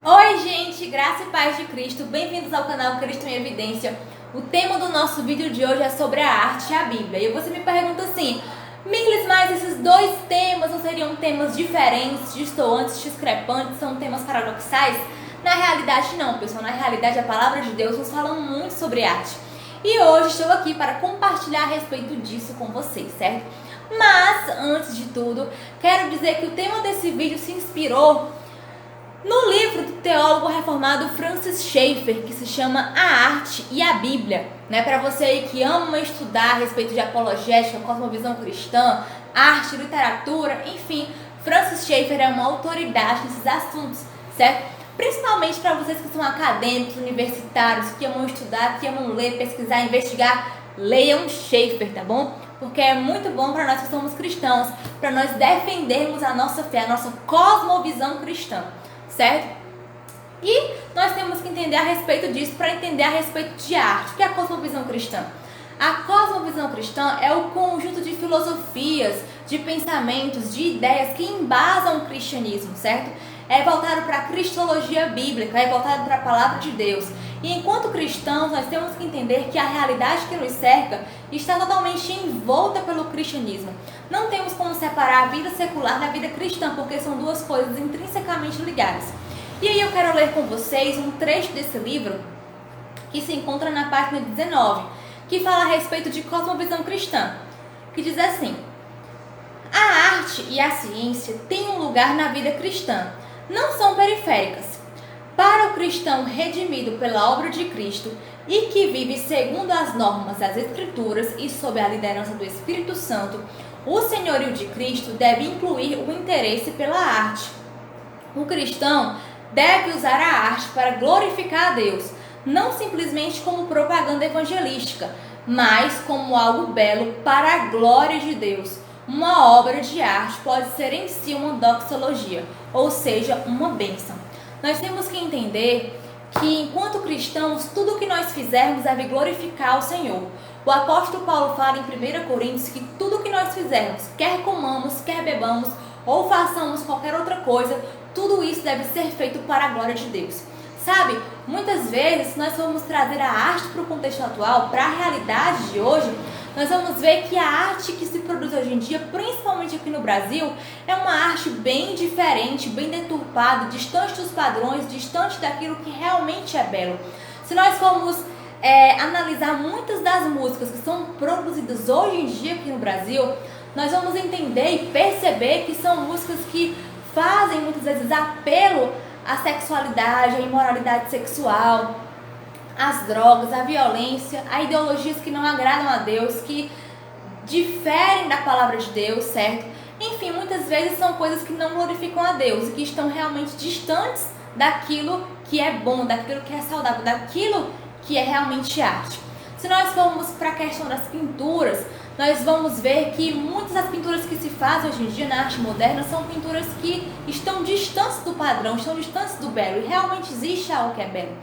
Oi gente, graça e paz de Cristo, bem-vindos ao canal Cristo em Evidência. O tema do nosso vídeo de hoje é sobre a arte e a Bíblia. E você me pergunta assim, Miglis, mas esses dois temas não seriam temas diferentes, distoantes, discrepantes, são temas paradoxais? Na realidade não, pessoal, na realidade a palavra de Deus nos fala muito sobre arte. E hoje estou aqui para compartilhar a respeito disso com vocês, certo? Mas, antes de tudo, quero dizer que o tema desse vídeo se inspirou no livro do teólogo reformado Francis Schaeffer, que se chama A Arte e a Bíblia, né? Para você aí que ama estudar a respeito de apologética, cosmovisão cristã, arte, literatura, enfim, Francis Schaeffer é uma autoridade nesses assuntos, certo? Principalmente para vocês que são acadêmicos, universitários, que amam estudar, que amam ler, pesquisar, investigar, leiam Schaeffer, tá bom? Porque é muito bom para nós que somos cristãos, para nós defendermos a nossa fé, a nossa cosmovisão cristã. Certo? E nós temos que entender a respeito disso para entender a respeito de arte. O que é a cosmovisão cristã? A cosmovisão cristã é o conjunto de filosofias, de pensamentos, de ideias que embasam o cristianismo, certo? É voltado para a cristologia bíblica, é voltado para a palavra de Deus. E enquanto cristãos, nós temos que entender que a realidade que nos cerca está totalmente envolta pelo cristianismo. Não temos como separar a vida secular da vida cristã, porque são duas coisas intrinsecamente ligadas. E aí eu quero ler com vocês um trecho desse livro que se encontra na página 19, que fala a respeito de cosmovisão cristã, que diz assim: a arte e a ciência têm um lugar na vida cristã, não são periféricas. Para o cristão redimido pela obra de Cristo e que vive segundo as normas das Escrituras e sob a liderança do Espírito Santo, o senhorio de Cristo deve incluir o interesse pela arte. O cristão deve usar a arte para glorificar a Deus, não simplesmente como propaganda evangelística, mas como algo belo para a glória de Deus. Uma obra de arte pode ser em si uma doxologia, ou seja, uma bênção. Nós temos que entender que, enquanto cristãos, tudo o que nós fizermos deve glorificar o Senhor. O apóstolo Paulo fala em 1 Coríntios que tudo o que nós fizermos, quer comamos, quer bebamos, ou façamos qualquer outra coisa, tudo isso deve ser feito para a glória de Deus. Sabe, muitas vezes, se nós formos trazer a arte para o contexto atual, para a realidade de hoje, nós vamos ver que a arte que se produz hoje em dia, principalmente aqui no Brasil, é uma arte bem diferente, bem deturpada, distante dos padrões, distante daquilo que realmente é belo. Se nós formos analisar muitas das músicas que são produzidas hoje em dia aqui no Brasil, nós vamos entender e perceber que são músicas que fazem muitas vezes apelo à sexualidade, à imoralidade sexual, às drogas, à violência, a ideologias que não agradam a Deus, que diferem da palavra de Deus, certo? Enfim, muitas vezes são coisas que não glorificam a Deus e que estão realmente distantes daquilo que é bom, daquilo que é saudável, daquilo que é realmente arte. Se nós formos para a questão das pinturas, nós vamos ver que muitas das pinturas que se fazem hoje em dia na arte moderna são pinturas que estão distantes do padrão, estão distantes do belo, e realmente existe algo que é belo.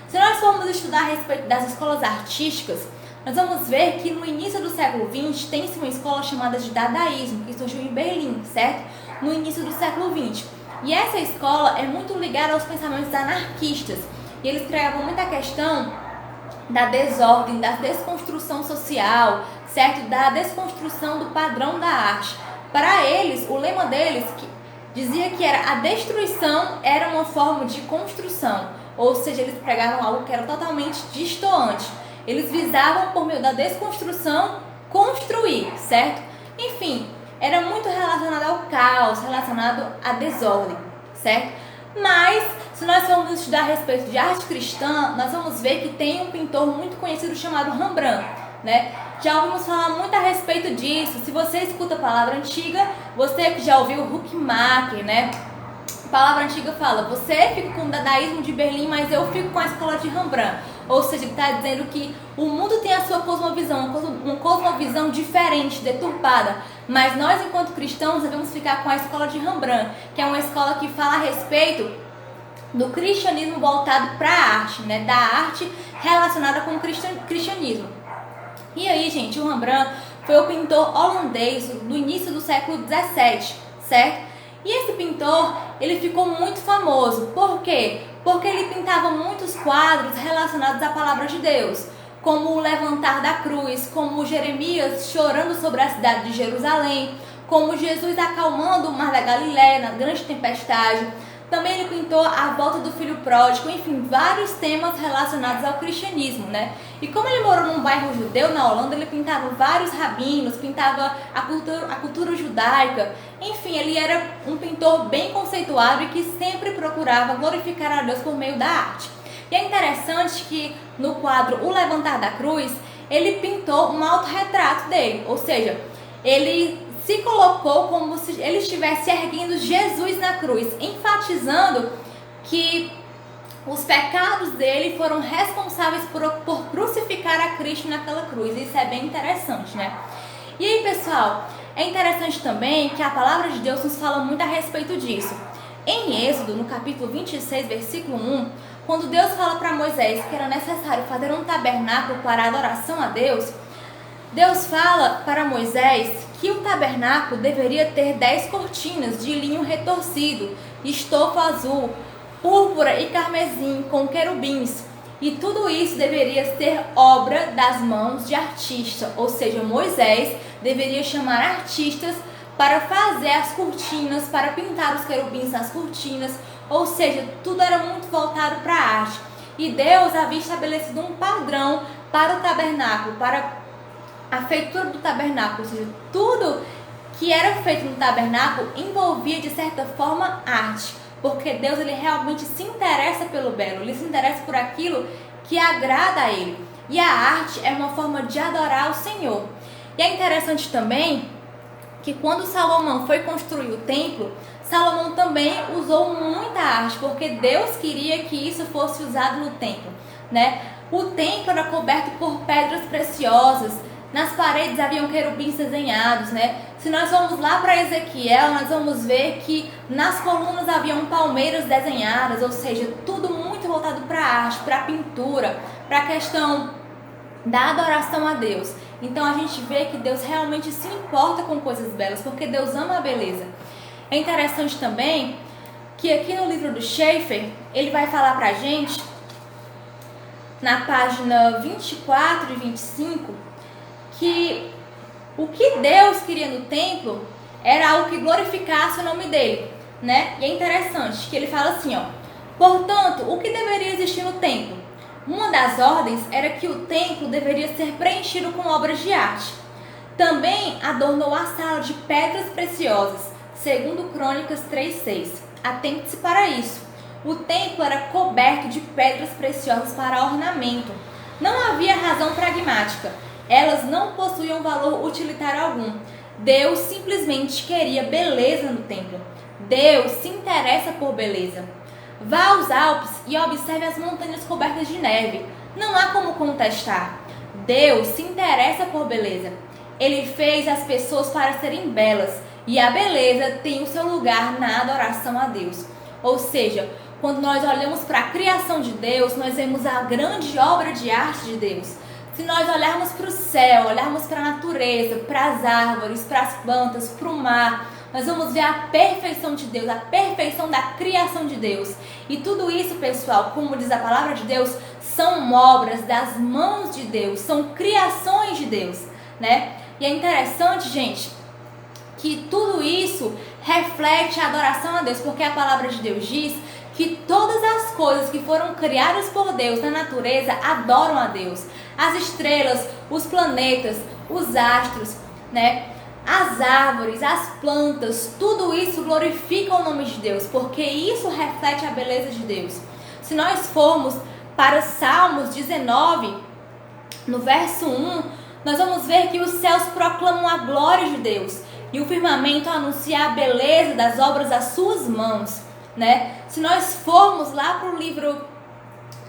Se nós formos estudar a respeito das escolas artísticas, nós vamos ver que no início do século XX tem-se uma escola chamada de Dadaísmo, que surgiu em Berlim, certo? No início do século XX. E essa escola é muito ligada aos pensamentos anarquistas, e eles pregavam muita questão da desordem, da desconstrução social, certo? Da desconstrução do padrão da arte. Para eles, o lema deles dizia que a destruição era uma forma de construção, ou seja, eles pregavam algo que era totalmente distoante. Eles visavam, por meio da desconstrução, construir, certo? Enfim, era muito relacionado ao caos, relacionado à desordem, certo? Mas, se nós formos estudar a respeito de arte cristã, nós vamos ver que tem um pintor muito conhecido chamado Rembrandt, né? Já ouvimos falar muito a respeito disso. Se você escuta a palavra antiga, você que já ouviu Huckmacher, né? A palavra antiga fala, você fica com o dadaísmo de Berlim, mas eu fico com a escola de Rembrandt. Ou seja, ele está dizendo que o mundo tem a sua cosmovisão, uma cosmovisão diferente, deturpada. Mas nós, enquanto cristãos, devemos ficar com a escola de Rembrandt, que é uma escola que fala a respeito do cristianismo voltado para a arte, né? Da arte relacionada com o cristianismo. E aí, gente, o Rembrandt foi o pintor holandês do início do século XVII, certo? E esse pintor, ele ficou muito famoso. Por quê? Porque ele pintava muitos quadros relacionados à palavra de Deus, como o levantar da cruz, como Jeremias chorando sobre a cidade de Jerusalém, como Jesus acalmando o mar da Galileia na grande tempestade. Também ele pintou a volta do filho pródigo, enfim, vários temas relacionados ao cristianismo, né? E como ele morou num bairro judeu na Holanda, ele pintava vários rabinos, pintava a cultura judaica. Enfim, ele era um pintor bem conceituado e que sempre procurava glorificar a Deus por meio da arte. E é interessante que no quadro O Levantar da Cruz, ele pintou um autorretrato dele, ou seja, ele se colocou como se ele estivesse erguendo Jesus na cruz, enfatizando que os pecados dele foram responsáveis por crucificar a Cristo naquela cruz. Isso é bem interessante, né? E aí, pessoal, é interessante também que a palavra de Deus nos fala muito a respeito disso. Em Êxodo, no capítulo 26, versículo 1, quando Deus fala para Moisés que era necessário fazer um tabernáculo para a adoração a Deus, Deus fala para Moisés que o tabernáculo deveria ter 10 cortinas de linho retorcido, estofa azul, púrpura e carmesim com querubins. E tudo isso deveria ser obra das mãos de artista, ou seja, Moisés deveria chamar artistas para fazer as cortinas, para pintar os querubins nas cortinas, ou seja, tudo era muito voltado para a arte. E Deus havia estabelecido um padrão para o tabernáculo, para a feitura do tabernáculo, ou seja, tudo que era feito no tabernáculo envolvia de certa forma arte, porque Deus ele realmente se interessa pelo belo, ele se interessa por aquilo que agrada a ele. E a arte é uma forma de adorar o Senhor. E é interessante também que quando Salomão foi construir o templo, Salomão também usou muita arte, porque Deus queria que isso fosse usado no templo, né? O templo era coberto por pedras preciosas, nas paredes haviam querubins desenhados, né? Se nós vamos lá para Ezequiel, nós vamos ver que nas colunas haviam palmeiras desenhadas, ou seja, tudo muito voltado para a arte, para a pintura, para a questão da adoração a Deus. Então a gente vê que Deus realmente se importa com coisas belas, porque Deus ama a beleza. É interessante também que aqui no livro do Schaeffer, ele vai falar pra gente, na página 24 e 25, que o que Deus queria no templo era algo que glorificasse o nome dele, né? E é interessante que ele fala assim, ó: portanto, o que deveria existir no templo? Uma das ordens era que o templo deveria ser preenchido com obras de arte. Também adornou a sala de pedras preciosas, segundo Crônicas 3:6. Atente-se para isso. O templo era coberto de pedras preciosas para ornamento. Não havia razão pragmática. Elas não possuíam valor utilitário algum. Deus simplesmente queria beleza no templo. Deus se interessa por beleza. Vá aos Alpes e observe as montanhas cobertas de neve. Não há como contestar. Deus se interessa por beleza. Ele fez as pessoas para serem belas. E a beleza tem o seu lugar na adoração a Deus. Ou seja, quando nós olhamos para a criação de Deus, nós vemos a grande obra de arte de Deus. Se nós olharmos para o céu, olharmos para a natureza, para as árvores, para as plantas, para o mar, nós vamos ver a perfeição de Deus, a perfeição da criação de Deus. E tudo isso, pessoal, como diz a palavra de Deus, são obras das mãos de Deus, são criações de Deus, né? E é interessante, gente, que tudo isso reflete a adoração a Deus, porque a palavra de Deus diz que todas as coisas que foram criadas por Deus na natureza adoram a Deus. As estrelas, os planetas, os astros, né? As árvores, as plantas, tudo isso glorifica o nome de Deus, porque isso reflete a beleza de Deus. Se nós formos para Salmos 19, no verso 1, nós vamos ver que os céus proclamam a glória de Deus e o firmamento anuncia a beleza das obras das suas mãos, né? Se nós formos lá para o livro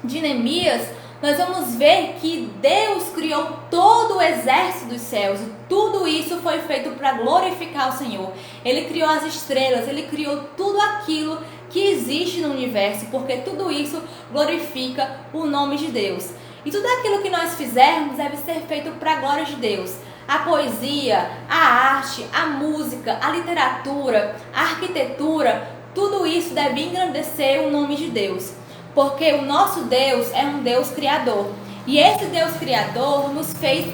de Neemias, nós vamos ver que Deus criou todo o exército dos céus e tudo isso foi feito para glorificar o Senhor. Ele criou as estrelas, Ele criou tudo aquilo que existe no universo, porque tudo isso glorifica o nome de Deus. E tudo aquilo que nós fizermos deve ser feito para a glória de Deus. A poesia, a arte, a música, a literatura, a arquitetura, tudo isso deve engrandecer o nome de Deus, porque o nosso Deus é um Deus criador. E esse Deus criador nos fez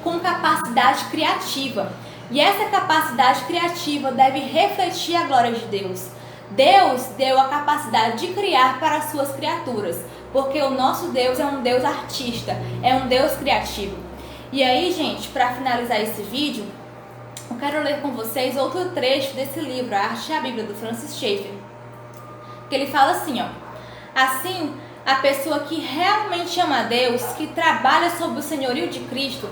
com capacidade criativa. E essa capacidade criativa deve refletir a glória de Deus. Deus deu a capacidade de criar para as suas criaturas, porque o nosso Deus é um Deus artista, é um Deus criativo. E aí, gente, para finalizar esse vídeo, eu quero ler com vocês outro trecho desse livro, A Arte e a Bíblia, do Francis Schaeffer, que ele fala assim, ó: assim, a pessoa que realmente ama a Deus, que trabalha sob o senhorio de Cristo,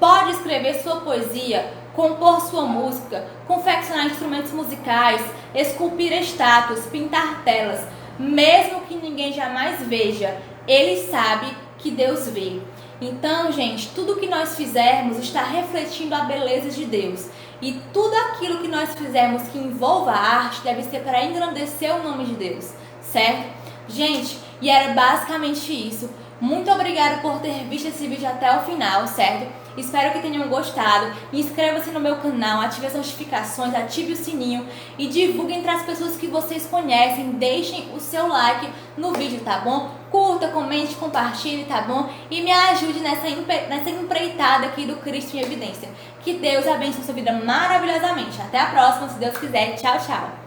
pode escrever sua poesia, compor sua música, confeccionar instrumentos musicais, esculpir estátuas, pintar telas, mesmo que ninguém jamais veja, ele sabe que Deus vê. Então, gente, tudo que nós fizermos está refletindo a beleza de Deus. E tudo aquilo que nós fizermos que envolva a arte deve ser para engrandecer o nome de Deus, certo? Gente, e era basicamente isso. Muito obrigada por ter visto esse vídeo até o final, certo? Espero que tenham gostado. Inscreva-se no meu canal, ative as notificações, ative o sininho e divulgue entre as pessoas que vocês conhecem. Deixem o seu like no vídeo, tá bom? Curta, comente, compartilhe, tá bom? E me ajude nessa empreitada aqui do Cristo em Evidência. Que Deus abençoe sua vida maravilhosamente. Até a próxima, se Deus quiser. Tchau, tchau.